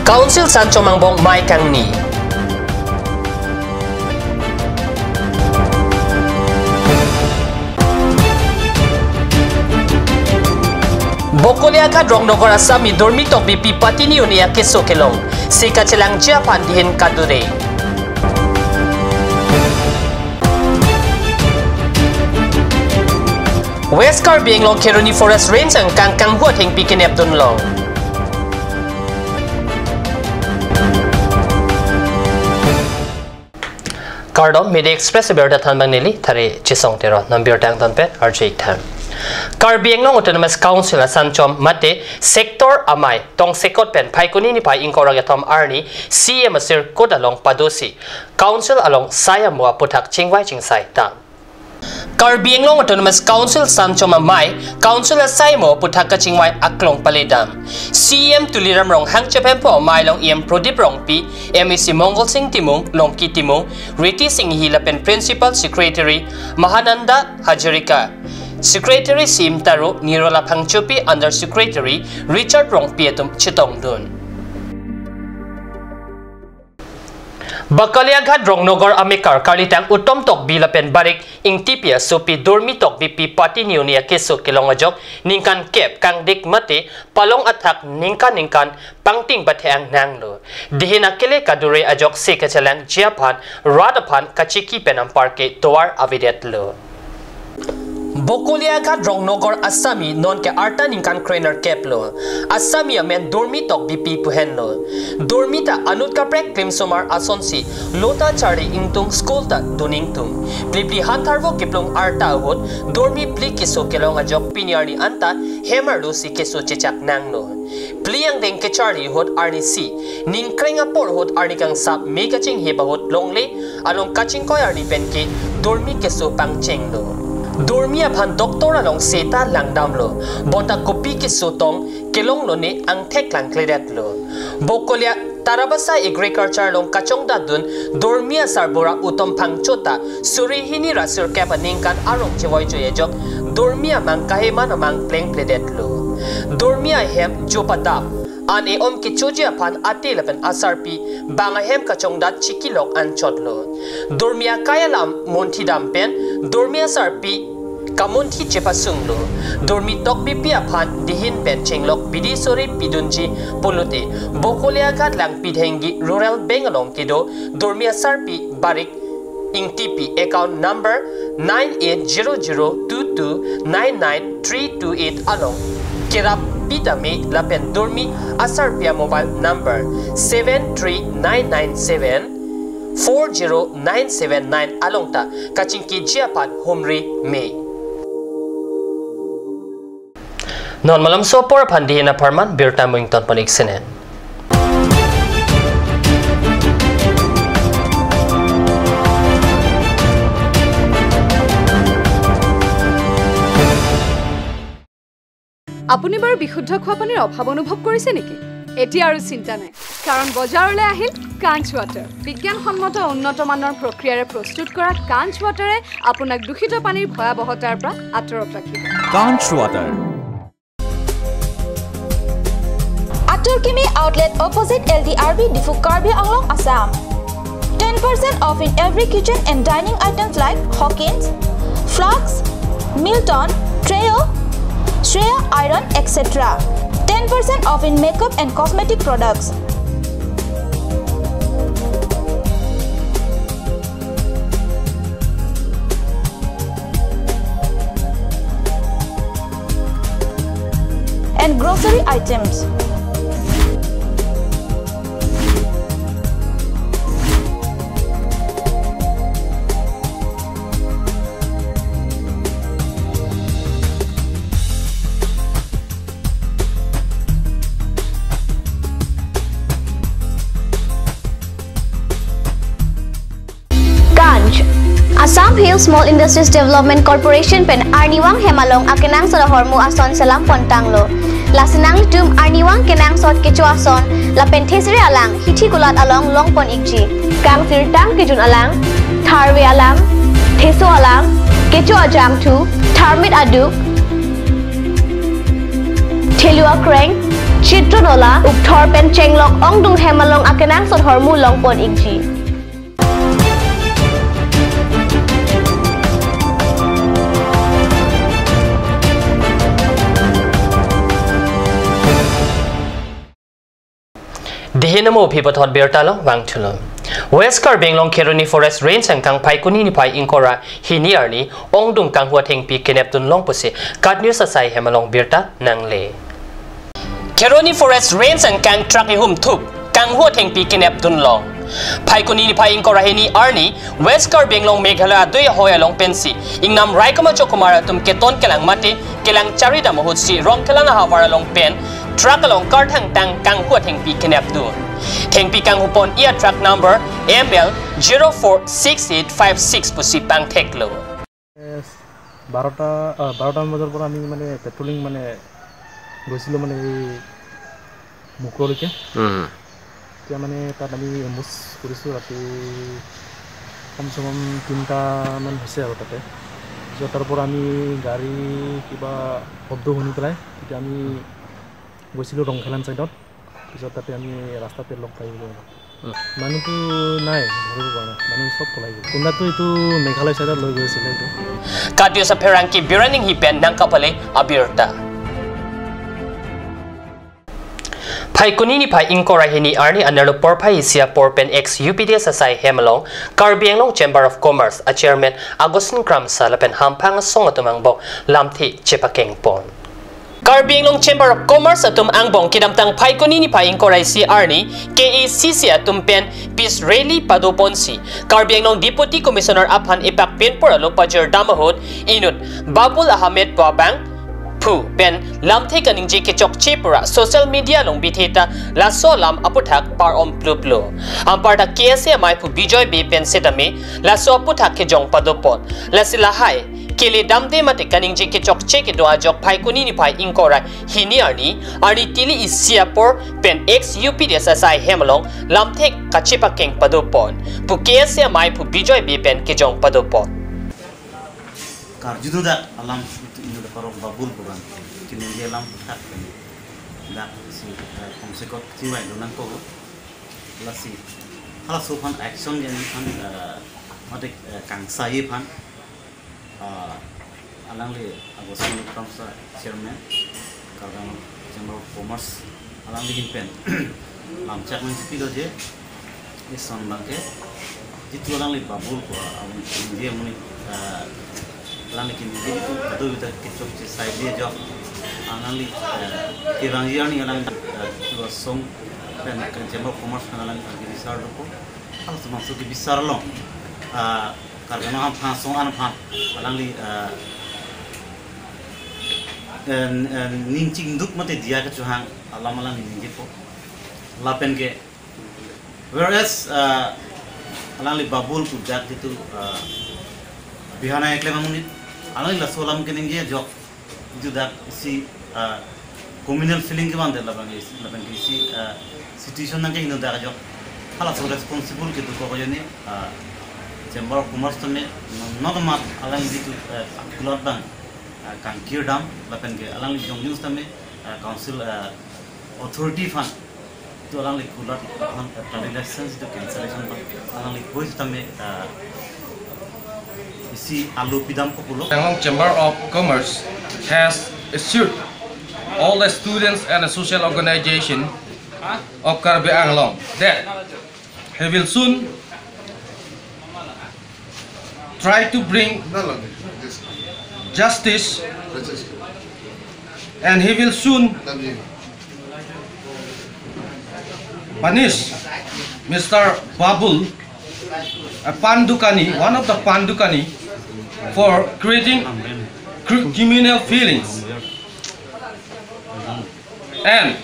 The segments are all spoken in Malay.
Council Sancho Mangbong Mai Kang Ni. Bokolia ka Drongnogor Asami dormi tok BP Patini unia keso kelong. Sika celang jia pandihin kadure. West Caribbean long Keruni Forest Range ang kang huat hing pikin Abdun long. Cardom Media Express berda tan manili thare chisong tero number tang tan pet RJ tan. Caribbean long Autonomous Council Sanchom mate sector amai tong sekot pen pai kuni ni pai ingkorag atom arni CM asir kodalong padosi council along saya mua putak chingwai chingsai tang. Caribbean long Autonomous Council Sanchom amai council asai mo putak chingwai aklong paledam CM tuliram rong hangchapem po amai long em prodip rong pi MEC Mongol Singh Timung long ki Timung Riti Singh Hilapen Principal Secretary Mahananda Hajarika Secretary Sim Taro Nirola Pangchupi Under Secretary Richard Rong Pietum Chitong Dun. Bakaliaghat Drongnogor Amikar Karlitang Utom Tok Bilapen Barik Ing Tipia Supi Dormi Tok BP Party Niunia Keso Kilongajok Ningkan Kep Kang Dik Mate Palong Atak Ningkan Pangting Bateang Nanglo Dihina Kile Kadure Ajok Sekachalang Jiapan Radapan Kachiki Penam Parke Toar Avidet Lo. Bokolia ka Drongnogor Asami non ke arta ningkan Craner Keplo Asami amen dormi tok BP puhenlo dormita anut ka prek klimsomar asonsi lota chari ingtung school ta duningtung plipli hantarvo kiplong arta hot dormi pli kiso kelong ajok pinyarni anta hemarlo si keso chechak nanglo pliang deng ke chari hot arni si ningkrenga por hot arni kang sap mega ching heba hot longle along kaching koy arni penke dormi keso pangchenglo Dormia pan doktor along seta langdam lo bonta kopi ke sotong kelong lo ne ang tek lang kledet lo bokolia tarabasa agriculture long kachong dadun dormia sarbora utom pangchota surihini rasur kapaning kan arong chewoi joyejok dormia mang kaheman amang pleng kledet lo dormia hem jopadap ane om ki chujia pan atelapen asarpi banga hem kachong dat chikilok an chotlo dormia kayalam monti dampen dormia sarpi kamunti chepasunglo dormi tok bipia phan dihin pen chenglok bidisori pidunji polute bokolia gat lang pidhengi rural bengalong kido dormia sarpi barik ing TP account number 980022999328 along kirap Pitame lapen dormi asarpia mobile number 73997 40979 alongta kachingki jiapat humri me non malam sopor pandihina parman birta moington panik senen আপুনি বাৰু বিশুদ্ধ খোৱা পানীৰ অভাৱ অনুভৱ কৰিছে নেকি এতিয়া আৰু চিন্তা নাই কাৰণ বজাৰলৈ আহিল কাঞ্চ ৱাটাৰ বিজ্ঞানসন্মত উন্নত মানৰ প্ৰক্ৰিয়াৰে প্ৰস্তুত কৰা কাঞ্চ ৱাটাৰে আপোনাক দূষিত পানীৰ ভয়াৱহতাৰ পৰা আঁতৰত ৰাখিব কাঞ্চ water Aturkimi outlet opposite LDRB Difu Karbi Anglong Assam 10% off in every kitchen and dining items like Hawkins, Flax, Milton, Treo, Shreya Iron, etc. 10% off in makeup and cosmetic products. And grocery items. Assam Hills Small Industries Development Corporation pen Arniwang Hemalong akenang sa hormu ason salam pontanglo. Lasinang litum Arniwang kenang sot kecu ason la penthesri alang hithi kulat along longpon ikji. Kang sirtang kijun alang, tharwe alang, theso alang, kecu ajam tu, tharmit aduk, thelua kreng, Chitronola, Uktor pen Chenglok, Ongdung Hemalong Akenang Sot Hormu Longpon Igji. Dihinamo Pipotot Bertalo, Wangtulo. West Carbenglong Keruni Forest Range and Kang Paikuni ni Pai Inkora, Hiniarni, Ongdung Kang Huateng Pi Keneptun Longpose, Kat News Asai Hemalong Berta, Nangle. Keruni Forest Range and Kang Trakihum Tup, Kang Huateng Pi Keneptun Long. Paikuni ni Pai Inkora Hini Arni, West Carbenglong Meghala Doi Hoyalong Pensi, Ingnam Raikama Chokumara Tum Keton Kelang Mate, Kelang Charida Mahutsi, Rom Kelang Havaralong Pen, Truck along cart hang tang kang huat heng pi kenep du. Heng pi kang hupon ia truck number ML 046856 pusi pang teklo. 12টা বজাৰ পৰা আমি মানে পেট্ৰলিং মানে গৈছিলোঁ মানে এই মুকলৈকে এতিয়া মানে তাত আমি এম্বুছ কৰিছোঁ ৰাতি কমচে কম 3টামান হৈছে আৰু তাতে তাৰ পৰা আমি গাড়ী কিবা শব্দ শুনি পেলাই তেতিয়া আমি গৈছিলোঁ ৰংখেলান সাইডত পিছত তাতে আমি ৰাস্তাতে লগ পাই গ'লো মানুহটো নাই ধৰিব পৰা নাই মানুহ সব পলাই গ'ল কোনদাটো এইটো মেঘালয় সাইডত লৈ গৈছিলে এইটো কাটিয়সা ফেৰাংকি বিৰানিং হিপেন নাংকাপালে আবিৰতা Paikuni ni Pai Inkora Hini Arni Anarlo Porpai Isia Porpen ex UPDS Asai Hemalong, Carbenglong Chamber of Commerce, a chairman Agustin Kram Salapen Hampang Songatumang Bok, Lamti Chepakeng Pon. Carbenglong Chamber of Commerce atum angbong kidamtang Paikuni ni Pai Inkora Isia Arni, KACC atum pen Peace Rally Padoponsi, Carbenglong Deputy Commissioner Aphan Ipak Pen Poralo Pajer Damahut, Inut, Babul Ahmed Babang, Pu pen lam the kaning je ke chok chepura social media long bitheta la so lam aputhak par om pluplo amparta KSMI pu bijoy be pen setame la so aputhak ke jong padopot la sila hai kele damde mate kaning je ke chok che ke doa jok Paikuni ni Pai Inkora hini arni tili isiapor pen ex UPDSSI Hemalong lam the kachepa keng padopon pu KSMI pu bijoy be pen ke jong padopot Karjudu da alam itu da parok babul bukan kini dia alam tak da si komsekot ciwai donan ko lasi hala sufan action yang kan mate kang sai pan alang le Agustin Kramsa chairman kadang Chamber of Commerce alang le pen lam chak men sipi je ison bangke jitu alang le babul ko dia muni Lang kini jadi tu betul betul kecok side dia jauh, angali kebangian ni alang tu song dan Chamber of Commerce alang lagi besar dulu, kalau semasa tu besar long, kerana ham pan song an pan alang li nincing duk mate dia kecuali alang ni je lapen ke, whereas alang li babul kujat itu bihana ekle mamunit alang la solam kening je jok itu dak si communal feeling ke bande laban isi situation nang ke hinu dak jok hala so responsible ke tu ko jene Chamber of Commerce tone not mat alang itu kulot bang kan kirdam laban ke alang li jong news tame council authority fund tu alang li kulot trade license to cancellation alang li voice tame Penglong Chamber of Commerce has assured all the students and the social organization of Carbenglong that he will soon try to bring justice and he will soon punish Mr. Babul, a Pandukani, one of the Pandukani, for creating communal feelings. And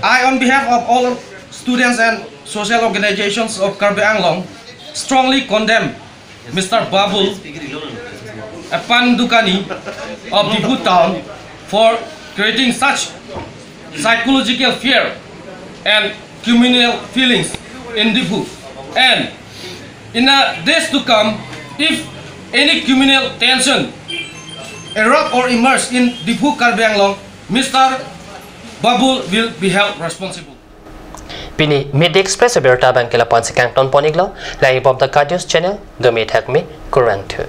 I on behalf of all students and social organizations of Carbenglong strongly condemn Mr. Babul, a Pandukani of Dibu town, for creating such psychological fear and communal feelings in Dibu. And in the days to come, if any communal tension erupt or emerge in Dibu Carbenglong, Mr. Babul will be held responsible. Pini Mid Express Berta Bankela Ponsi Canton Poniglo, Live of the Cardios channel, the Meet Hack Me, Kurang 2.